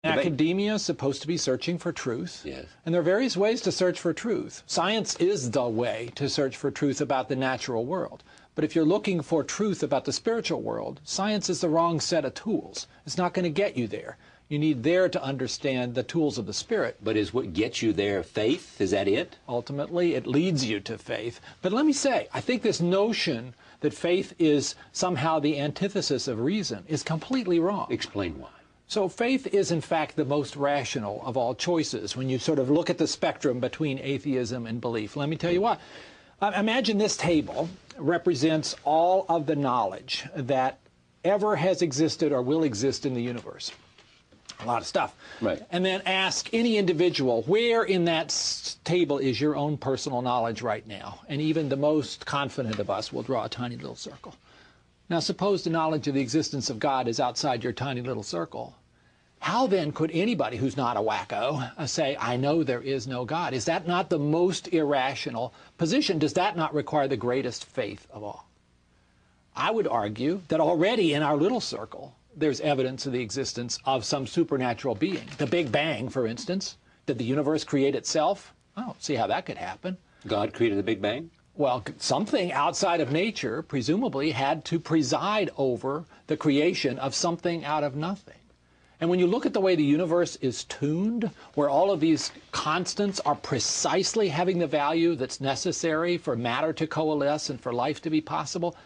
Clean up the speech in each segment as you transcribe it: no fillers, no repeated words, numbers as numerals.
Academia is supposed to be searching for truth. Yes. And there are various ways to search for truth. Science is the way to search for truth about the natural world. But if you're looking for truth about the spiritual world, science is the wrong set of tools. It's not going to get you there. You need there to understand the tools of the Spirit. But is what gets you there faith? Is that it? Ultimately, it leads you to faith. But let me say, I think this notion that faith is somehow the antithesis of reason is completely wrong. Explain why. So faith is, in fact, the most rational of all choices when you sort of look at the spectrum between atheism and belief. Let me tell you why. Imagine this table represents all of the knowledge that ever has existed or will exist in the universe. A lot of stuff. Right. And then ask any individual, where in that table is your own personal knowledge right now? And even the most confident of us will draw a tiny little circle. Now, suppose the knowledge of the existence of God is outside your tiny little circle. How then could anybody who's not a wacko say, I know there is no God? Is that not the most irrational position? Does that not require the greatest faith of all? I would argue that already in our little circle, there's evidence of the existence of some supernatural being. The Big Bang, for instance. Did the universe create itself? I don't see how that could happen. God created the Big Bang? Well, something outside of nature presumably had to preside over the creation of something out of nothing. And when you look at the way the universe is tuned, where all of these constants are precisely having the value that's necessary for matter to coalesce and for life to be possible,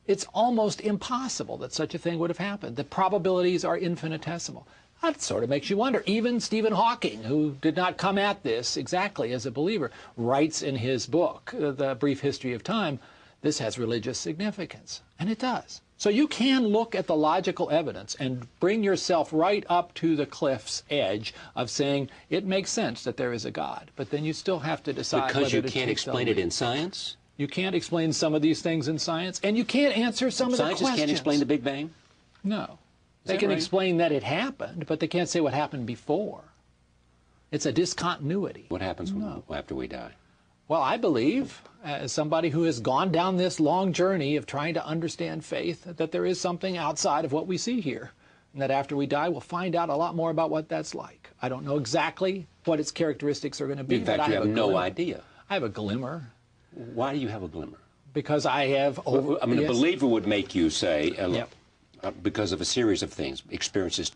it's almost impossible that such a thing would have happened. The probabilities are infinitesimal. That sort of makes you wonder. Even Stephen Hawking, who did not come at this exactly as a believer, writes in his book, The Brief History of Time, this has religious significance. And it does. So you can look at the logical evidence and bring yourself right up to the cliff's edge of saying it makes sense that there is a God. But then you still have to decide because whether you to can't take explain it in science? You can't explain some of these things in science, and you can't answer some of the questions. Scientists can't explain the Big Bang? No. They can explain that it happened, but they can't say what happened before. It's a discontinuity. What happens after we die? Well, I believe, as somebody who has gone down this long journey of trying to understand faith, that there is something outside of what we see here, and that after we die, we'll find out a lot more about what that's like. I don't know exactly what its characteristics are going to be. In fact, you have no idea. I have a glimmer. Why do you have a glimmer? Because I have... A believer would make you say... Yep. Because of a series of things, experiences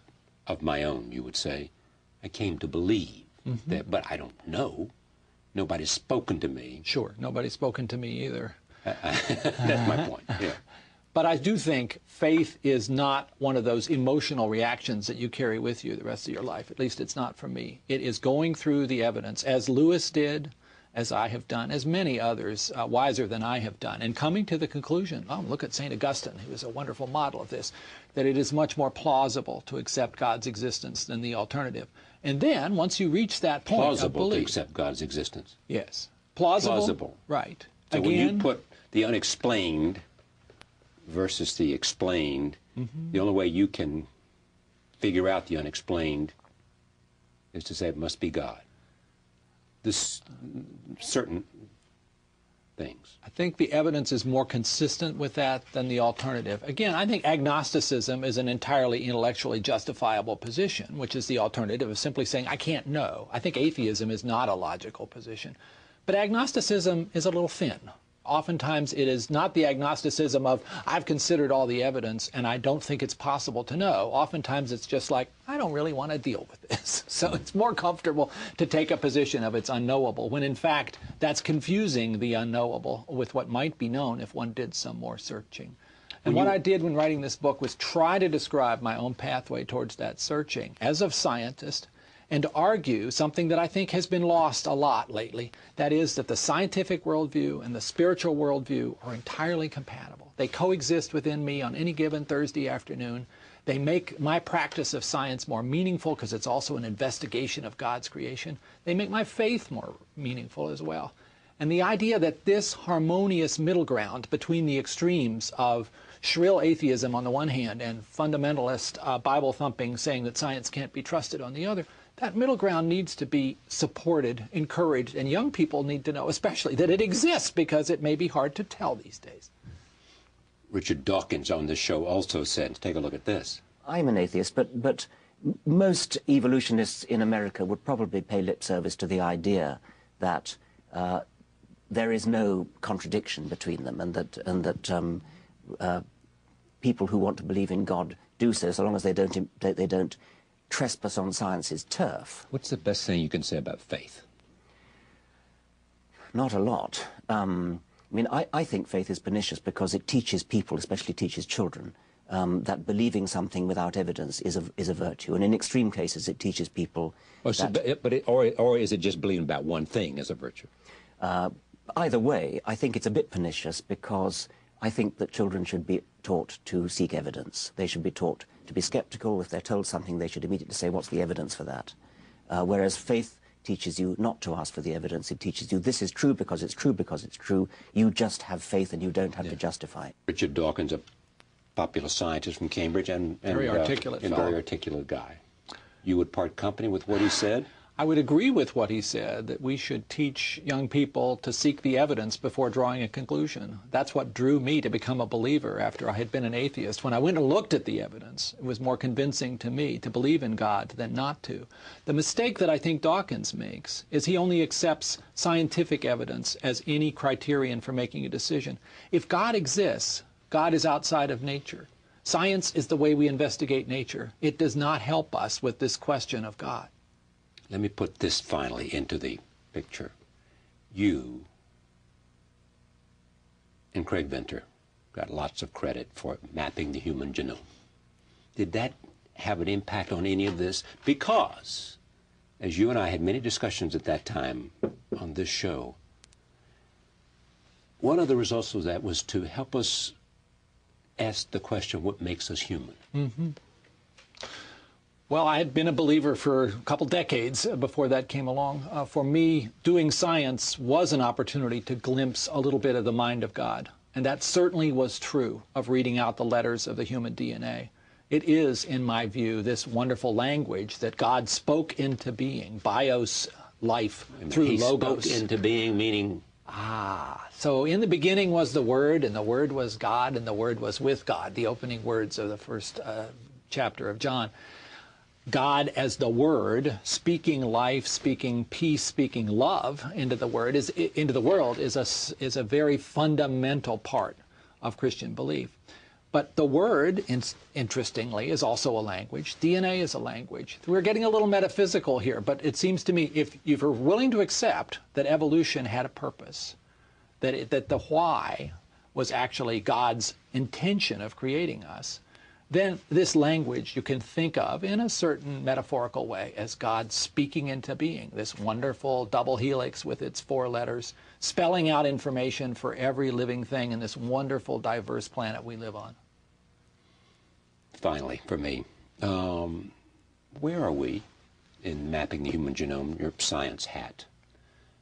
of my own, you would say, I came to believe that, but I don't know. Nobody's spoken to me. Sure, nobody's spoken to me either. That's my point, yeah. But I do think faith is not one of those emotional reactions that you carry with you the rest of your life. At least it's not for me. It is going through the evidence, as Lewis did, as I have done, as many others wiser than I have done, and coming to the conclusion, look at St. Augustine, who was a wonderful model of this, that it is much more plausible to accept God's existence than the alternative. And then, once you reach that point plausible of belief, to accept God's existence. Yes. Plausible. Plausible. Right. So Again, when you put the unexplained versus the explained, the only way you can figure out the unexplained is to say it must be God. This certain things. I think the evidence is more consistent with that than the alternative. Again, I think agnosticism is an entirely intellectually justifiable position, which is the alternative of simply saying, I can't know. I think atheism is not a logical position. But agnosticism is a little thin. Oftentimes it is not the agnosticism of, I've considered all the evidence and I don't think it's possible to know. Oftentimes it's just like, I don't really want to deal with this. So it's more comfortable to take a position of it's unknowable, when in fact that's confusing the unknowable with what might be known if one did some more searching. And what I did when writing this book was try to describe my own pathway towards that searching as a scientist, and to argue something that I think has been lost a lot lately, that is that the scientific worldview and the spiritual worldview are entirely compatible. They coexist within me on any given Thursday afternoon. They make my practice of science more meaningful because it's also an investigation of God's creation. They make my faith more meaningful as well. And the idea that this harmonious middle ground between the extremes of shrill atheism on the one hand and fundamentalist Bible-thumping saying that science can't be trusted on the other, that middle ground needs to be supported, encouraged, and young people need to know especially that it exists, because it may be hard to tell these days. Richard Dawkins on this show also said, take a look at this. I'm an atheist, but Most evolutionists in America would probably pay lip service to the idea that there is no contradiction between them, and that people who want to believe in God do so long as they don't trespass on science's turf. What's the best thing you can say about faith? Not a lot. I mean, I think faith is pernicious because it teaches people, especially teaches children, that believing something without evidence is a virtue, and in extreme cases it teaches people. Or is it just believing about one thing as a virtue? Either way, I think it's a bit pernicious because I think that children should be taught to seek evidence. They should be taught to be skeptical. If they're told something, they should immediately say, what's the evidence for that? Whereas faith teaches you not to ask for the evidence. It teaches you this is true because it's true because it's true. You just have faith and you don't have to justify it. Richard Dawkins, a popular scientist from Cambridge and very articulate very articulate guy. You would part company with what he said? I would agree with what he said, that we should teach young people to seek the evidence before drawing a conclusion. That's what drew me to become a believer after I had been an atheist. When I went and looked at the evidence, it was more convincing to me to believe in God than not to. The mistake that I think Dawkins makes is he only accepts scientific evidence as any criterion for making a decision. If God exists, God is outside of nature. Science is the way we investigate nature. It does not help us with this question of God. Let me put this finally into the picture. You and Craig Venter got lots of credit for mapping the human genome. Did that have an impact on any of this? Because, as you and I had many discussions at that time on this show, one of the results of that was to help us ask the question, what makes us human? Mm-hmm. Well, I had been a believer for a couple decades before that came along. For me, doing science was an opportunity to glimpse a little bit of the mind of God. And that certainly was true of reading out the letters of the human DNA. It is, in my view, this wonderful language that God spoke into being, bios, life, through logos. He spoke into being, meaning... So in the beginning was the Word, and the Word was God, and the Word was with God, the opening words of the first chapter of John. God as the Word, speaking life, speaking peace, speaking love into the world is a very fundamental part of Christian belief. But the Word, interestingly, is also a language. DNA is a language. We're getting a little metaphysical here, but it seems to me if you're willing to accept that evolution had a purpose, that the why was actually God's intention of creating us, then this language you can think of in a certain metaphorical way as God speaking into being, this wonderful double helix with its 4 letters, spelling out information for every living thing in this wonderful, diverse planet we live on. Finally, for me, where are we in mapping the human genome, your science hat?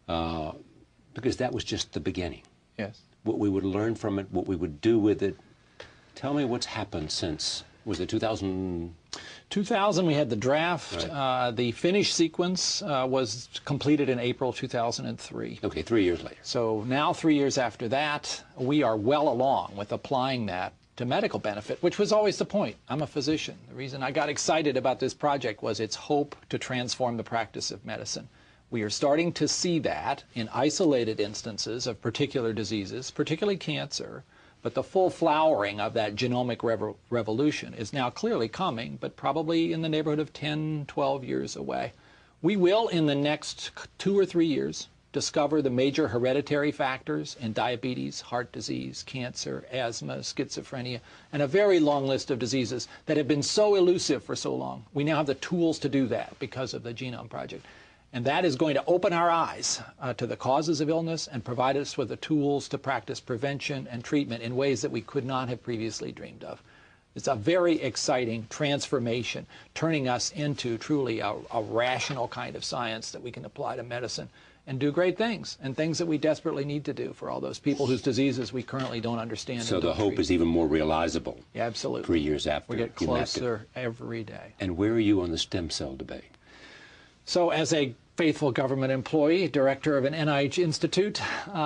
Because that was just the beginning. Yes. What we would learn from it, what we would do with it. Tell me what's happened since, was it 2000? 2000, we had the draft. Right. The finished sequence was completed in April 2003. Okay, 3 years later. So now, 3 years after that, we are well along with applying that to medical benefit, which was always the point. I'm a physician. The reason I got excited about this project was its hope to transform the practice of medicine. We are starting to see that in isolated instances of particular diseases, particularly cancer, but the full flowering of that genomic revolution is now clearly coming, but probably in the neighborhood of 10, 12 years away. We will, in the next 2 or 3 years, discover the major hereditary factors in diabetes, heart disease, cancer, asthma, schizophrenia, and a very long list of diseases that have been so elusive for so long. We now have the tools to do that because of the Genome Project. And that is going to open our eyes to the causes of illness and provide us with the tools to practice prevention and treatment in ways that we could not have previously dreamed of. It's a very exciting transformation, turning us into truly a rational kind of science that we can apply to medicine and do great things, and things that we desperately need to do for all those people whose diseases we currently don't understand. So the hope is even more realizable. Yeah, absolutely. 3 years after. We get closer every day. And where are you on the stem cell debate? So as a faithful government employee, director of an NIH institute,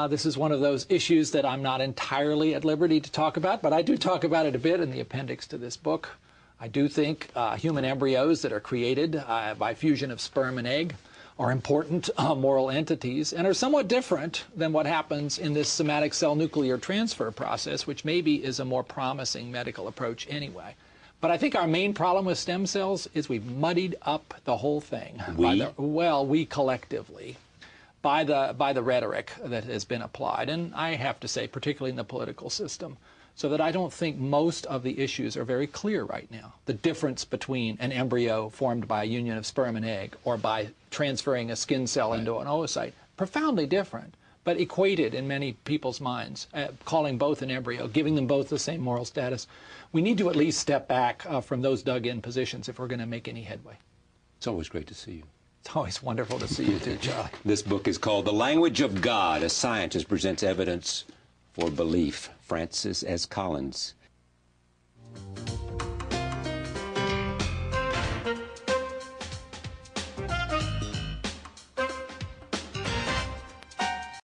this is one of those issues that I'm not entirely at liberty to talk about, but I do talk about it a bit in the appendix to this book. I do think human embryos that are created by fusion of sperm and egg are important moral entities and are somewhat different than what happens in this somatic cell nuclear transfer process, which maybe is a more promising medical approach anyway. But I think our main problem with stem cells is we've muddied up the whole thing. We collectively, by the rhetoric that has been applied, and I have to say, particularly in the political system, so that I don't think most of the issues are very clear right now. The difference between an embryo formed by a union of sperm and egg or by transferring a skin cell into an oocyte, profoundly different, but equated in many people's minds, calling both an embryo, giving them both the same moral status. We need to at least step back from those dug-in positions if we're going to make any headway. It's always great to see you. It's always wonderful to see you too, Charlie. This book is called The Language of God. A Scientist Presents Evidence for Belief. Francis S. Collins